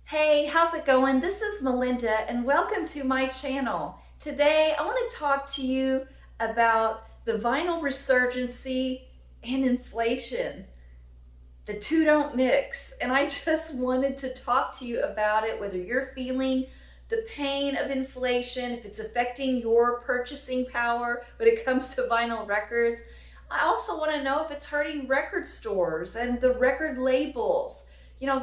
Hey, how's it going? This is Melinda and welcome to my channel. Today I want to talk to you about the vinyl resurgency and inflation. The two don't mix, and I just wanted to talk to you about it, whether you're feeling the pain of inflation, if it's affecting your purchasing power when it comes to vinyl records. I also want to know if it's hurting record stores and the record labels.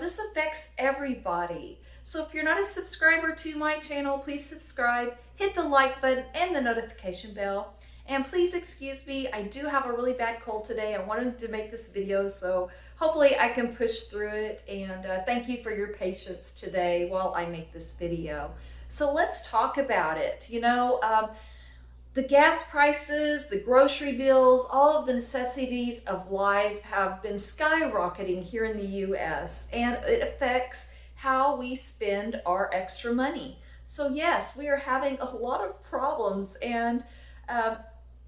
This affects everybody. So if you're not a subscriber to my channel, please subscribe, hit the like button and the notification bell. And please excuse me, I do have a really bad cold today. I wanted to make this video, so hopefully I can push through it. And thank you for your patience today while I make this video. So let's talk about it. The gas prices, the grocery bills, all of the necessities of life have been skyrocketing here in the US, and it affects how we spend our extra money. So yes, we are having a lot of problems, and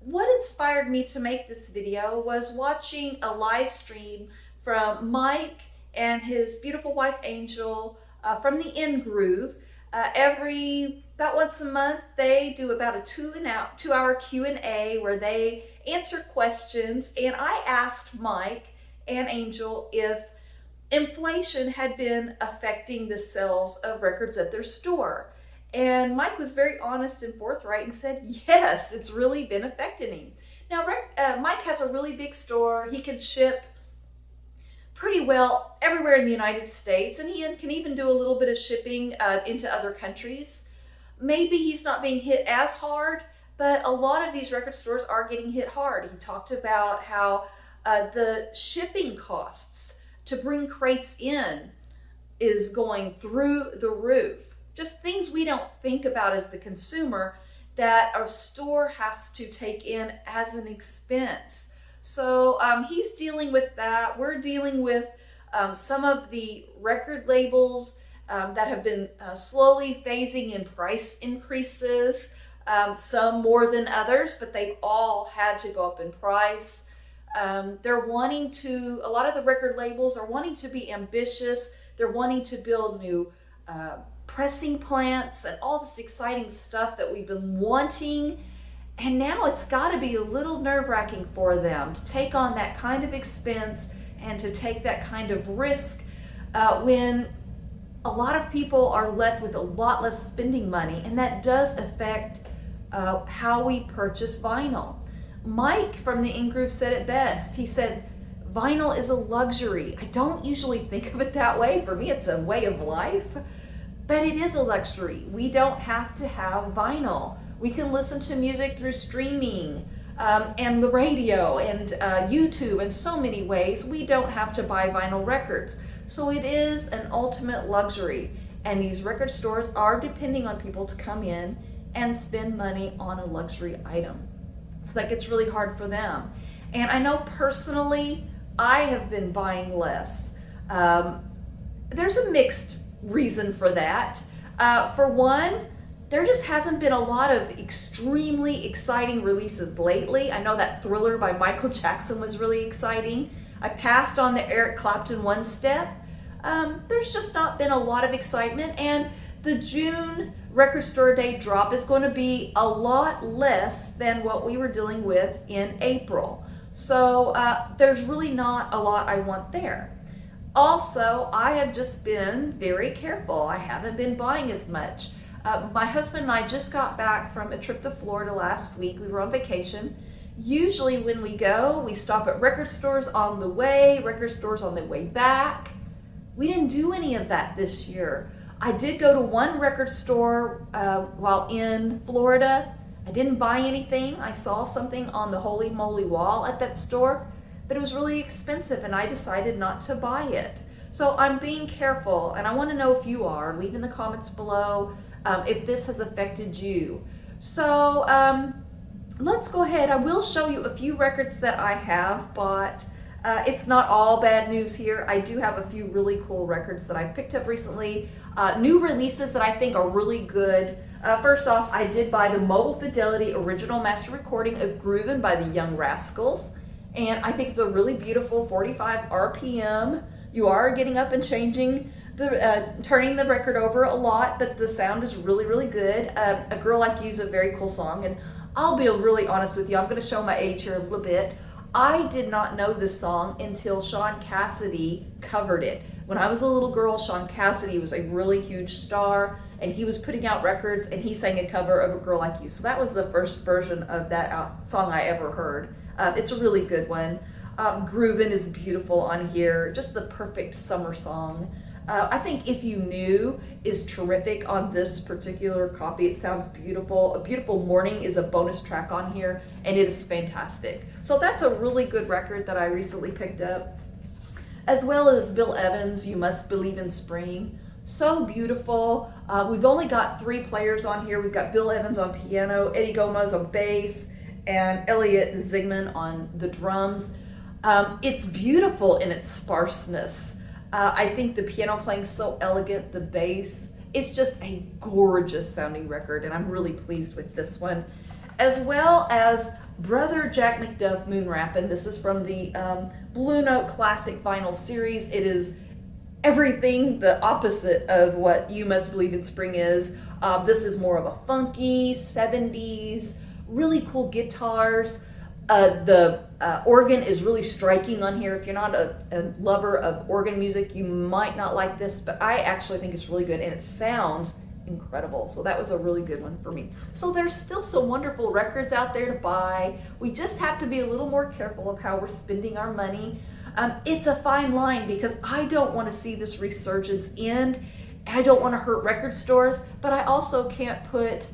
what inspired me to make this video was watching a live stream from Mike and his beautiful wife Angel from the In Groove. About once a month, they do about a 2-hour Q&A where they answer questions. And I asked Mike and Angel if inflation had been affecting the sales of records at their store. And Mike was very honest and forthright and said, yes, it's really been affecting him. Now, Mike has a really big store. He can ship pretty well everywhere in the United States, and he can even do a little bit of shipping into other countries. Maybe he's not being hit as hard, but a lot of these record stores are getting hit hard. He talked about how the shipping costs to bring crates in is going through the roof. Just things we don't think about as the consumer that our store has to take in as an expense. So he's dealing with that. We're dealing with some of the record labels that have been slowly phasing in price increases, some more than others, but they've all had to go up in price. A lot of the record labels are wanting to be ambitious. They're wanting to build new pressing plants and all this exciting stuff that we've been wanting. And now it's got to be a little nerve-wracking for them to take on that kind of expense and to take that kind of risk when a lot of people are left with a lot less spending money, and that does affect how we purchase vinyl. Mike from the In Groove said it best. He said, vinyl is a luxury. I don't usually think of it that way. For me, it's a way of life, but it is a luxury. We don't have to have vinyl. We can listen to music through streaming and the radio and YouTube in so many ways. We don't have to buy vinyl records. So it is an ultimate luxury. And these record stores are depending on people to come in and spend money on a luxury item. So that gets really hard for them. And I know personally, I have been buying less. There's a mixed reason for that. For one, there just hasn't been a lot of extremely exciting releases lately. I know that Thriller by Michael Jackson was really exciting. I passed on the Eric Clapton One Step. There's just not been a lot of excitement, and the June Record Store Day drop is going to be a lot less than what we were dealing with in April. So there's really not a lot I want there. Also, I have just been very careful. I haven't been buying as much. My husband and I just got back from a trip to Florida last week. We were on vacation. Usually when we go, we stop at record stores on the way, record stores on the way back. We didn't do any of that this year. I did go to one record store while in Florida. I didn't buy anything. I saw something on the Holy Moly wall at that store, but it was really expensive and I decided not to buy it. So I'm being careful, and I want to know if you are. Leave in the comments below if this has affected you. So let's go ahead. I will show you a few records that I have bought. It's not all bad news here. I do have a few really cool records that I've picked up recently. New releases that I think are really good. First off, I did buy the Mobile Fidelity original master recording of Groovin' by the Young Rascals. And I think it's a really beautiful 45 RPM. You are getting up and changing Turning the record over a lot, but the sound is really, really good. A Girl Like You is a very cool song, and I'll be really honest with you. I'm going to show my age here a little bit. I did not know this song until Sean Cassidy covered it. When I was a little girl, Sean Cassidy was a really huge star, and he was putting out records, and he sang a cover of A Girl Like You. So that was the first version of that song I ever heard. It's a really good one. Groovin' is beautiful on here, just the perfect summer song. I think If You Knew is terrific on this particular copy. It sounds beautiful. A Beautiful Morning is a bonus track on here, and it is fantastic. So that's a really good record that I recently picked up. As well as Bill Evans' You Must Believe in Spring. So beautiful. We've only got 3 players on here. We've got Bill Evans on piano, Eddie Gomez on bass, and Elliot Zigman on the drums. It's beautiful in its sparseness. I think the piano playing so elegant, the bass. It's just a gorgeous sounding record, and I'm really pleased with this one. As well as Brother Jack McDuff Moon Rappin'. This is from the Blue Note Classic Vinyl Series. It is everything the opposite of what You Must Believe in Spring is. This is more of a funky 70s, really cool guitars. The organ is really striking on here. If you're not a lover of organ music, you might not like this, but I actually think it's really good, and it sounds incredible. So that was a really good one for me. So there's still some wonderful records out there to buy. We just have to be a little more careful of how we're spending our money. It's a fine line, because I don't want to see this resurgence end. I don't want to hurt record stores, but I also can't put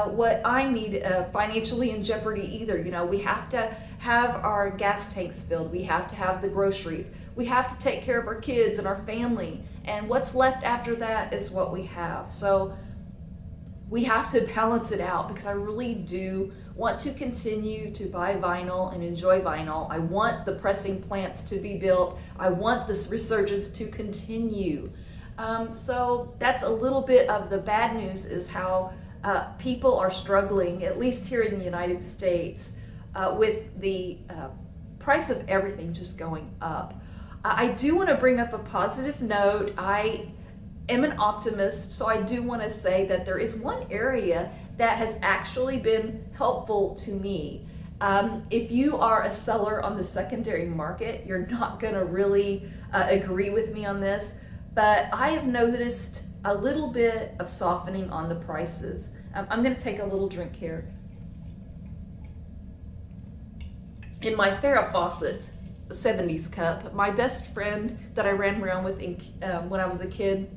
what I need financially in jeopardy either. You know, we have to have our gas tanks filled. We have to have the groceries. We have to take care of our kids and our family. And what's left after that is what we have. So we have to balance it out, because I really do want to continue to buy vinyl and enjoy vinyl. I want the pressing plants to be built. I want this resurgence to continue. So that's a little bit of the bad news, is how people are struggling, at least here in the United States, with the price of everything just going up. I do want to bring up a positive note. I am an optimist, so I do want to say that there is one area that has actually been helpful to me. If you are a seller on the secondary market, you're not going to really agree with me on this, but I have noticed a little bit of softening on the prices. I'm going to take a little drink here. In my Farrah Fawcett 70s cup, my best friend that I ran around with when I was a kid,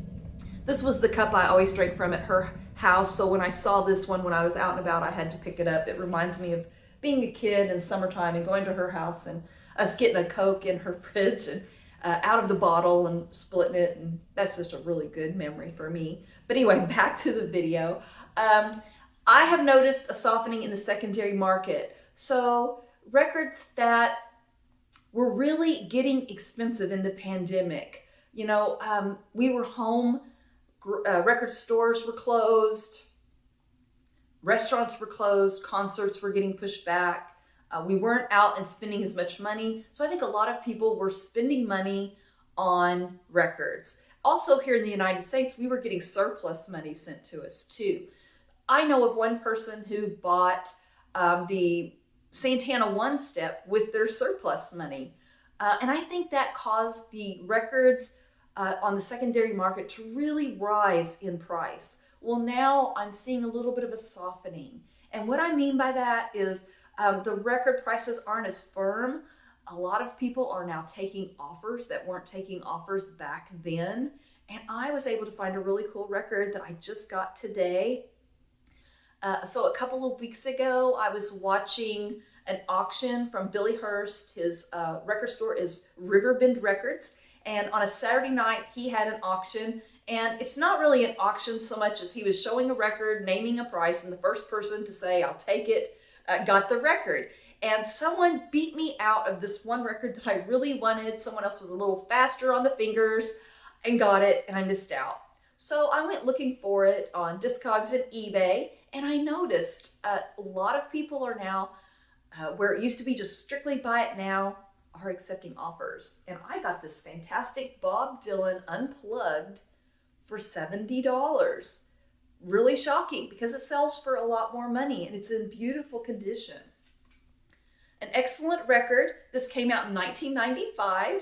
this was the cup I always drank from at her house. So when I saw this one when I was out and about, I had to pick it up. It reminds me of being a kid in summertime and going to her house and us getting a Coke in her fridge and out of the bottle and splitting it. And that's just a really good memory for me. But anyway, back to the video. I have noticed a softening in the secondary market. So records that were really getting expensive in the pandemic. You know, we were home, record stores were closed, restaurants were closed, concerts were getting pushed back. We weren't out and spending as much money. So I think a lot of people were spending money on records. Also here in the United States, we were getting surplus money sent to us too. I know of one person who bought the Santana One Step with their surplus money. And I think that caused the records on the secondary market to really rise in price. Well, now I'm seeing a little bit of a softening. And what I mean by that is the record prices aren't as firm. A lot of people are now taking offers that weren't taking offers back then. And I was able to find a really cool record that I just got today. So a couple of weeks ago, I was watching an auction from Billy Hurst. His record store is Riverbend Records. And on a Saturday night, he had an auction. And it's not really an auction so much as he was showing a record, naming a price, and the first person to say, "I'll take it," got the record. And someone beat me out of this one record that I really wanted. Someone else was a little faster on the fingers and got it, and I missed out. So I went looking for it on Discogs and eBay, and I noticed a lot of people are now, where it used to be just strictly buy it now, are accepting offers. And I got this fantastic Bob Dylan Unplugged for $70. Really shocking because it sells for a lot more money and it's in beautiful condition. An excellent record. This came out in 1995.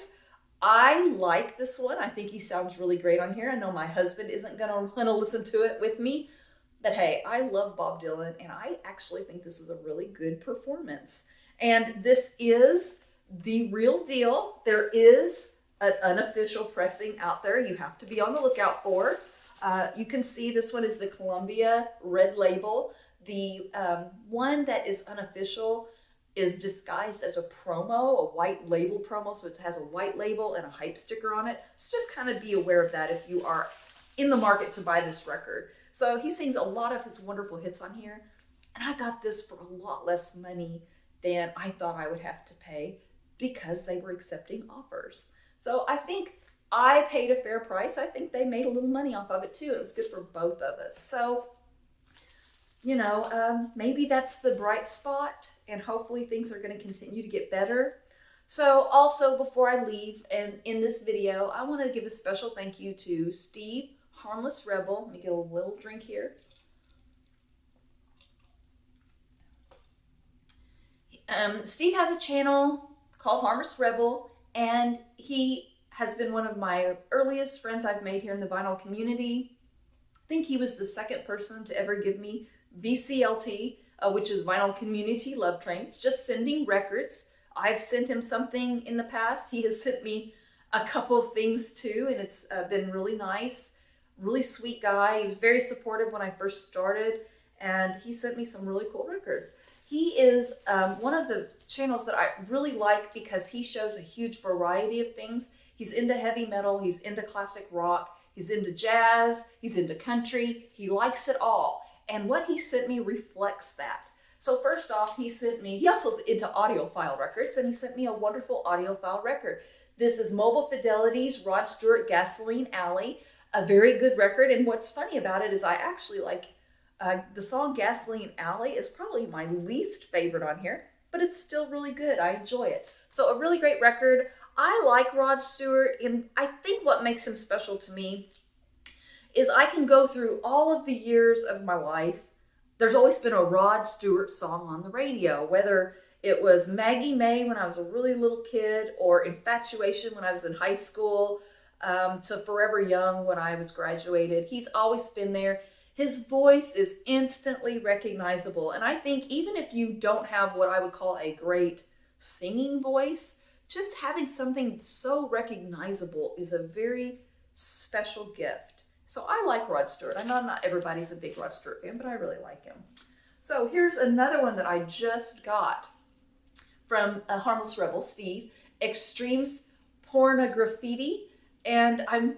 I like this one. I think he sounds really great on here. I know my husband isn't going to want to listen to it with me, but hey, I love Bob Dylan and I actually think this is a really good performance. And this is the real deal. There is an unofficial pressing out there you have to be on the lookout for. You can see this one is the Columbia Red Label. The one that is unofficial is disguised as a promo, a white label promo. So it has a white label and a hype sticker on it. So just kind of be aware of that if you are in the market to buy this record. So he sings a lot of his wonderful hits on here. And I got this for a lot less money than I thought I would have to pay because they were accepting offers. So I think I paid a fair price. I think they made a little money off of it too. It was good for both of us. So, you know, maybe that's the bright spot and hopefully things are going to continue to get better. So also before I leave and in this video, I want to give a special thank you to Steve, Harmless Rebel. Let me get a little drink here. Steve has a channel called Harmless Rebel, and he has been one of my earliest friends I've made here in the vinyl community. I think he was the second person to ever give me VCLT, which is Vinyl Community Love Train. It's just sending records. I've sent him something in the past. He has sent me a couple of things too, and it's been really nice. Really sweet guy. He was very supportive when I first started, and he sent me some really cool records. He is one of the channels that I really like because he shows a huge variety of things. He's into heavy metal, he's into classic rock, he's into jazz, he's into country. He likes it all. And what he sent me reflects that. So first off, he also is into audiophile records, and he sent me a wonderful audiophile record. This is Mobile Fidelity's Rod Stewart Gasoline Alley, a very good record. And what's funny about it is I actually like the song Gasoline Alley is probably my least favorite on here, but it's still really good. I enjoy it. So a really great record. I like Rod Stewart, and I think what makes him special to me is I can go through all of the years of my life. There's always been a Rod Stewart song on the radio, whether it was Maggie May when I was a really little kid, or Infatuation when I was in high school, to Forever Young when I was graduated. He's always been there. His voice is instantly recognizable. And I think even if you don't have what I would call a great singing voice, just having something so recognizable is a very special gift. So I like Rod Stewart. I know not everybody's a big Rod Stewart fan, but I really like him. So here's another one that I just got from Harmless Rebel, Steve, Extremes Pornograffiti. And I'm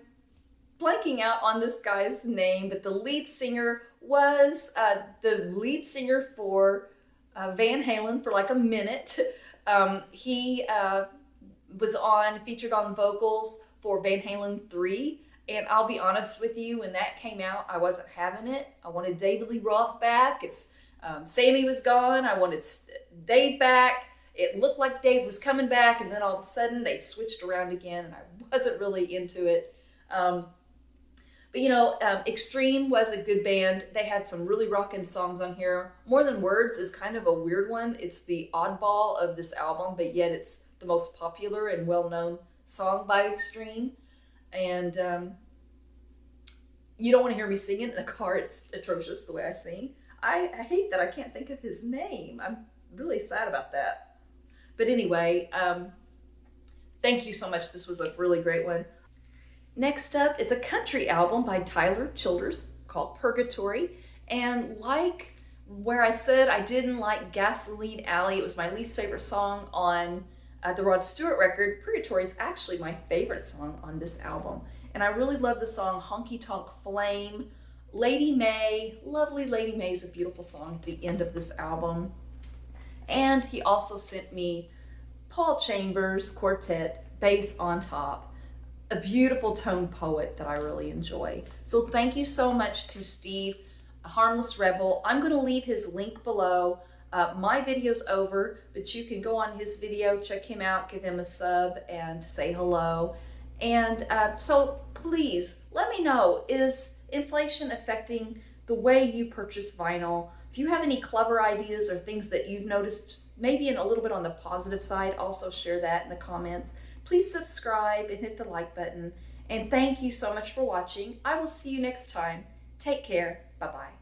blanking out on this guy's name, but the lead singer was the lead singer for Van Halen for like a minute. He was featured on vocals for Van Halen 3. And I'll be honest with you, when that came out, I wasn't having it. I wanted David Lee Roth back. If Sammy was gone, I wanted Dave back. It looked like Dave was coming back, and then all of a sudden they switched around again, and I wasn't really into it. But you know, Extreme was a good band. They had some really rockin' songs on here. More Than Words is kind of a weird one. It's the oddball of this album, but yet it's the most popular and well-known song by Extreme. And you don't want to hear me sing it in a car. It's atrocious the way I sing. I hate that I can't think of his name. I'm really sad about that. But anyway, thank you so much. This was a really great one. Next up is a country album by Tyler Childers called Purgatory. And like where I said I didn't like Gasoline Alley, it was my least favorite song on the Rod Stewart record, Purgatory is actually my favorite song on this album. And I really love the song Honky Tonk Flame. Lady May, lovely Lady May is a beautiful song at the end of this album. And he also sent me Paul Chambers Quartet, Bass on Top, a beautiful tone poet that I really enjoy. So thank you so much to Steve, Harmless Rebel. I'm going to leave his link below. My video's over, but you can go on his video, check him out, give him a sub, and say hello. And so please let me know, is inflation affecting the way you purchase vinyl? If you have any clever ideas or things that you've noticed, maybe a little bit on the positive side, also share that in the comments. Please subscribe and hit the like button. And thank you so much for watching. I will see you next time. Take care. Bye-bye.